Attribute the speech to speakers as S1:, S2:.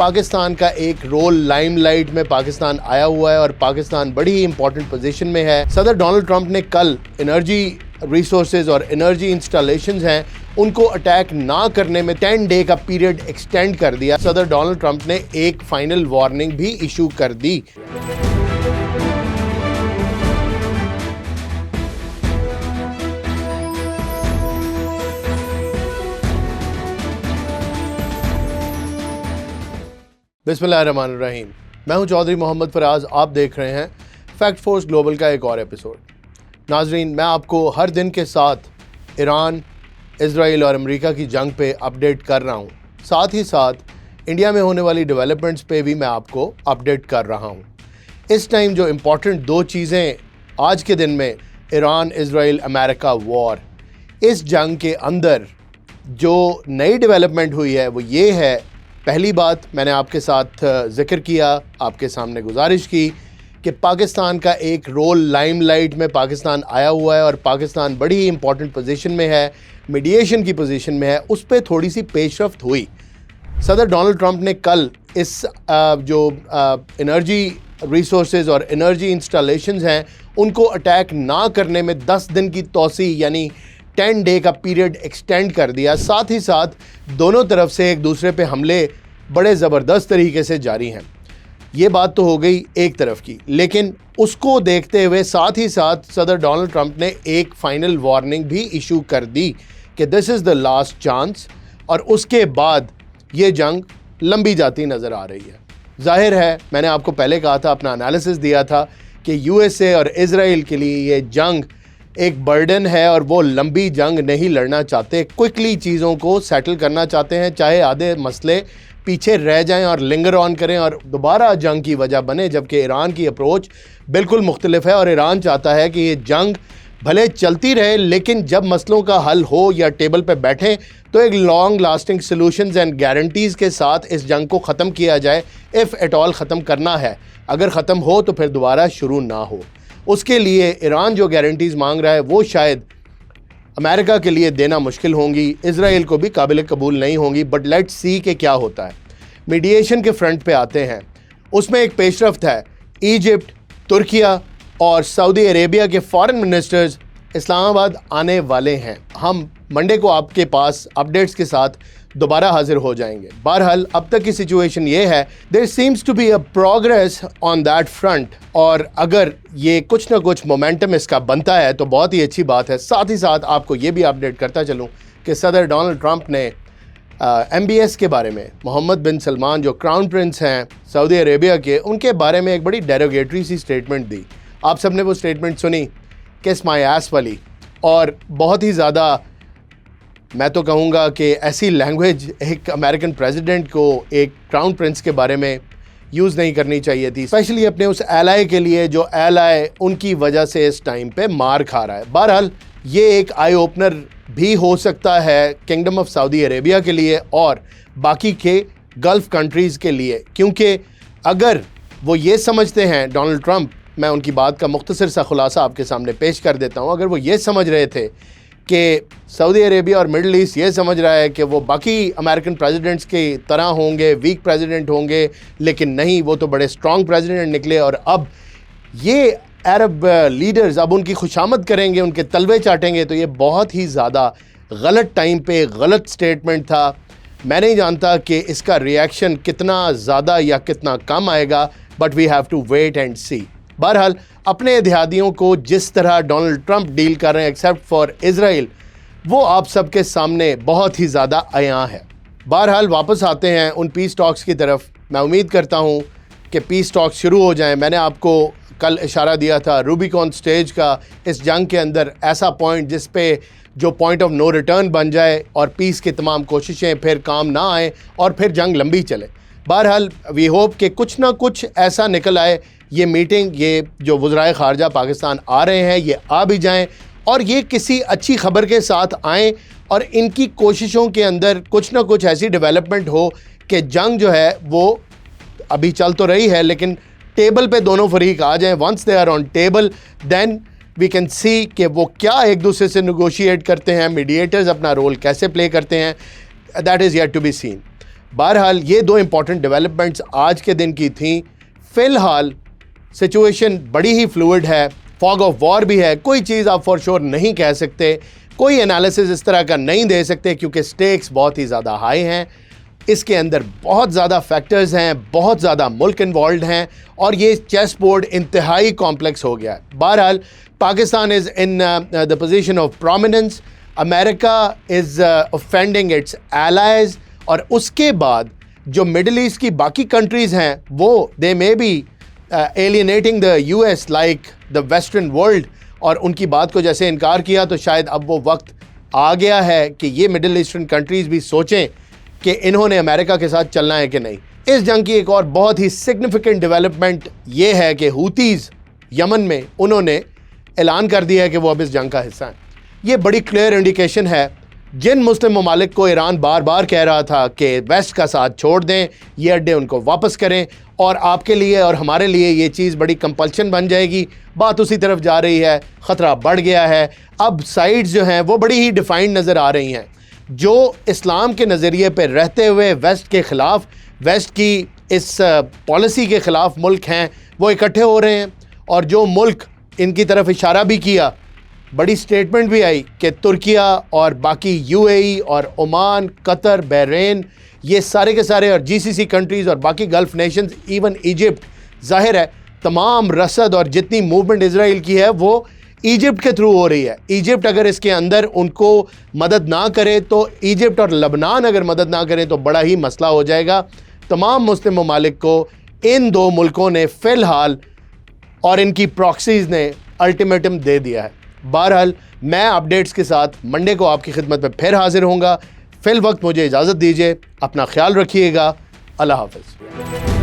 S1: पाकिस्तान का एक role limelight में पाकिस्तान आया हुआ है और पाकिस्तान बड़ी ही इंपॉर्टेंट पोजीशन में है। सदर डोनाल्ड ट्रंप ने कल एनर्जी रिसोर्सेज और एनर्जी इंस्टॉलेशंस हैं उनको अटैक ना करने में 10 डे का पीरियड एक्सटेंड कर दिया। सदर डोनाल्ड ट्रंप ने एक फाइनल वार्निंग भी इशू कर दी। बिस्मिल्लाहिर्रहमानिर्रहीम। मैं हूं चौधरी मोहम्मद फराज। आप देख रहे हैं फैक्ट फोर्स ग्लोबल का एक और एपिसोड। नाजरीन, मैं आपको हर दिन के साथ ईरान, इजराइल और अमेरिका की जंग पे अपडेट कर रहा हूं। साथ ही साथ इंडिया में होने वाली डेवलपमेंट्स पे भी मैं आपको अपडेट कर रहा हूं। इस टाइम जो इम्पॉर्टेंट दो चीज़ें आज के दिन में, ईरान, इजराइल, अमेरिका वॉर, इस जंग के अंदर जो नई डेवलपमेंट हुई है वो ये है। पहली बात, मैंने आपके साथ जिक्र किया, आपके सामने गुजारिश की कि पाकिस्तान का एक रोल लाइमलाइट में पाकिस्तान आया हुआ है और पाकिस्तान बड़ी ही इंपॉर्टेंट पोजीशन में है, मीडिएशन की पोजीशन में है। उस पर थोड़ी सी पेशरफ्त हुई। सदर डोनाल्ड ट्रंप ने कल इस जो एनर्जी रिसोर्सेज और एनर्जी इंस्टॉलेशंस हैं उनको अटैक ना करने में 10 दिन की तौसी यानी 10 डे का पीरियड एक्सटेंड कर दिया। साथ ही साथ दोनों तरफ से एक दूसरे पे हमले बड़े ज़बरदस्त तरीके से जारी हैं। ये बात तो हो गई एक तरफ की, लेकिन उसको देखते हुए साथ ही साथ सदर डोनाल्ड ट्रंप ने एक फाइनल वार्निंग भी इशू कर दी कि this is the last chance, और उसके बाद ये जंग लंबी जाती नज़र आ रही है। जाहिर है, मैंने आपको पहले कहा था, अपना एनालिसिस दिया था कि यूएसए और इजराइल के लिए ये जंग एक बर्डन है और वो लंबी जंग नहीं लड़ना चाहते, क्विकली चीज़ों को सेटल करना चाहते हैं, चाहे आधे मसले पीछे रह जाएं और लिंगर ऑन करें और दोबारा जंग की वजह बने। जबकि ईरान की अप्रोच बिल्कुल मुख्तलिफ है और ईरान चाहता है कि ये जंग भले चलती रहे, लेकिन जब मसलों का हल हो या टेबल पे बैठें तो एक long lasting solutions and guarantees के साथ इस जंग को ख़त्म किया जाए, इफ़ एट ऑल ख़त्म करना है। अगर ख़त्म हो तो फिर दोबारा शुरू ना हो। उसके लिए ईरान जो गारंटीज़ मांग रहा है वो शायद अमेरिका के लिए देना मुश्किल होंगी, इजराइल को भी काबिल कबूल नहीं होंगी। बट लेट्स सी कि क्या होता है। मीडिएशन के फ्रंट पे आते हैं, उसमें एक पेशरफ्त है। इजिप्ट, तुर्किया और सऊदी अरेबिया के फॉरेन मिनिस्टर्स इस्लामाबाद आने वाले हैं। हम मंडे को आपके पास अपडेट्स के साथ दोबारा हाजिर हो जाएंगे। बहरहाल अब तक की सिचुएशन ये है, there seems to be a progress on that front, और अगर ये कुछ ना कुछ मोमेंटम इसका बनता है तो बहुत ही अच्छी बात है। साथ ही साथ आपको ये भी अपडेट करता चलूँ कि सदर डोनाल्ड ट्रंप ने MBS के बारे में, मोहम्मद बिन सलमान जो क्राउन प्रिंस हैं सऊदी अरेबिया के, उनके बारे में एक बड़ी डेरोगेटरी सी स्टेटमेंट दी। आप सब ने वो स्टेटमेंट सुनी, किस माय एस वाली, और बहुत ही ज़्यादा मैं तो कहूँगा कि ऐसी लैंग्वेज एक अमेरिकन प्रेसिडेंट को एक क्राउन प्रिंस के बारे में यूज़ नहीं करनी चाहिए थी, स्पेशली अपने उस एलाय के लिए जो एलाय उनकी वजह से इस टाइम पे मार खा रहा है। बहरहाल ये एक आई ओपनर भी हो सकता है किंगडम ऑफ सऊदी अरेबिया के लिए और बाकी के गल्फ़ कंट्रीज़ के लिए, क्योंकि अगर वो ये समझते हैं डोनाल्ड ट्रंप, मैं उनकी बात का मुख्तसर सा खुलासा आपके सामने पेश कर देता हूँ, अगर वो ये समझ रहे थे कि सऊदी अरेबिया और मिडल ईस्ट ये समझ रहा है कि वो बाकी अमेरिकन प्रेसिडेंट्स की तरह होंगे, वीक प्रेसिडेंट होंगे, लेकिन नहीं, वो तो बड़े स्ट्रॉन्ग प्रेसिडेंट निकले और अब ये अरब लीडर्स अब उनकी खुशामद करेंगे, उनके तलवे चाटेंगे, तो ये बहुत ही ज़्यादा गलत टाइम पे गलत स्टेटमेंट था। मैं नहीं जानता कि इसका रिएक्शन कितना ज़्यादा या कितना कम आएगा, but we have to wait and see. बहरहाल अपने इत्तेहादियों को जिस तरह डोनाल्ड ट्रंप डील कर रहे हैं एक्सेप्ट फॉर इजराइल, वो आप सबके सामने बहुत ही ज़्यादा आया है। बहरहाल वापस आते हैं उन पीस टॉक्स की तरफ। मैं उम्मीद करता हूँ कि पीस टॉक्स शुरू हो जाएं। मैंने आपको कल इशारा दिया था रूबिकॉन स्टेज का, इस जंग के अंदर ऐसा पॉइंट जिस पे जो पॉइंट ऑफ नो रिटर्न बन जाए और पीस की तमाम कोशिशें फिर काम ना आए और फिर जंग लंबी चले। बहरहाल वी होप कि कुछ ना कुछ ऐसा निकल आए। ये मीटिंग, ये जो वज़राए ख़ारजा पाकिस्तान आ रहे हैं, ये आ भी जाएं और ये किसी अच्छी ख़बर के साथ आएँ और इनकी कोशिशों के अंदर कुछ ना कुछ ऐसी डेवलपमेंट हो कि जंग जो है वो अभी चल तो रही है लेकिन टेबल पे दोनों फरीक आ जाएं। Once they are on table then we can see कि वो क्या एक दूसरे से नेगोशिएट करते हैं, मीडिएटर्स अपना रोल कैसे प्ले करते हैं, that is yet to be seen. बहरहाल ये दो इम्पॉर्टेंट डेवलपमेंट्स आज के दिन की थी। फ़िलहाल सिचुएशन बड़ी ही फ्लूइड है, फॉग ऑफ वॉर भी है, कोई चीज़ आप फॉर श्योर नहीं कह सकते, कोई एनालिसिस इस तरह का नहीं दे सकते क्योंकि स्टेक्स बहुत ही ज़्यादा हाई हैं। इसके अंदर बहुत ज़्यादा फैक्टर्स हैं, बहुत ज़्यादा मुल्क इन्वॉल्व हैं और ये चेस बोर्ड इंतहाई कॉम्प्लेक्स हो गया है। बहरहाल Pakistan is in the position of prominence, America is offending it's allies, और उसके बाद जो मिडल ईस्ट की बाकी कंट्रीज़ हैं वो they may be alienating the US like the western world, और उनकी बात को जैसे इनकार किया तो शायद अब वो वक्त आ गया है कि ये मिडल ईस्टर्न कंट्रीज़ भी सोचें कि इन्होंने अमेरिका के साथ चलना है कि नहीं। इस जंग की एक और बहुत ही सिग्निफिकेंट डेवलपमेंट ये है कि हूतीज़ यमन में उन्होंने ऐलान कर दिया है कि वो अब इस जंग का हिस्सा हैं। ये बड़ी क्लियर इंडिकेशन है। जिन मुस्लिम ममालिक को ईरान बार बार कह रहा था कि वेस्ट का साथ छोड़ दें, ये अड्डे उनको वापस करें, और आपके लिए और हमारे लिए ये चीज़ बड़ी कंपल्शन बन जाएगी, बात उसी तरफ जा रही है, ख़तरा बढ़ गया है। अब साइड्स जो हैं वो बड़ी ही डिफाइंड नज़र आ रही हैं। जो इस्लाम के नज़रिए पर रहते हुए वेस्ट के ख़िलाफ़, वेस्ट की इस पॉलिसी के ख़िलाफ़ मुल्क हैं वो इकट्ठे हो रहे हैं, और जो मुल्क इनकी तरफ इशारा भी किया, बड़ी स्टेटमेंट भी आई कि तुर्किया और बाकी यूएई और ओमान, कतर, बहरीन, ये सारे के सारे, और जीसीसी कंट्रीज़ और बाकी गल्फ़ नेशंस, इवन इजिप्ट, ज़ाहिर है तमाम रसद और जितनी मूवमेंट इजराइल की है वो इजिप्ट के थ्रू हो रही है। इजिप्ट अगर इसके अंदर उनको मदद ना करे तो, इजिप्ट और लबनान अगर मदद ना करें तो बड़ा ही मसला हो जाएगा। तमाम मुस्लिम ममालिक को इन दो मुल्कों ने फ़िलहाल और इनकी प्रॉक्सीज़ ने अल्टीमेटम दे दिया है। बहरहाल मैं अपडेट्स के साथ मंडे को आपकी खिदमत में फिर हाजिर होऊंगा। फ़िल वक्त मुझे इजाज़त दीजिए, अपना ख्याल रखिएगा, अल्लाह हाफ़िज़।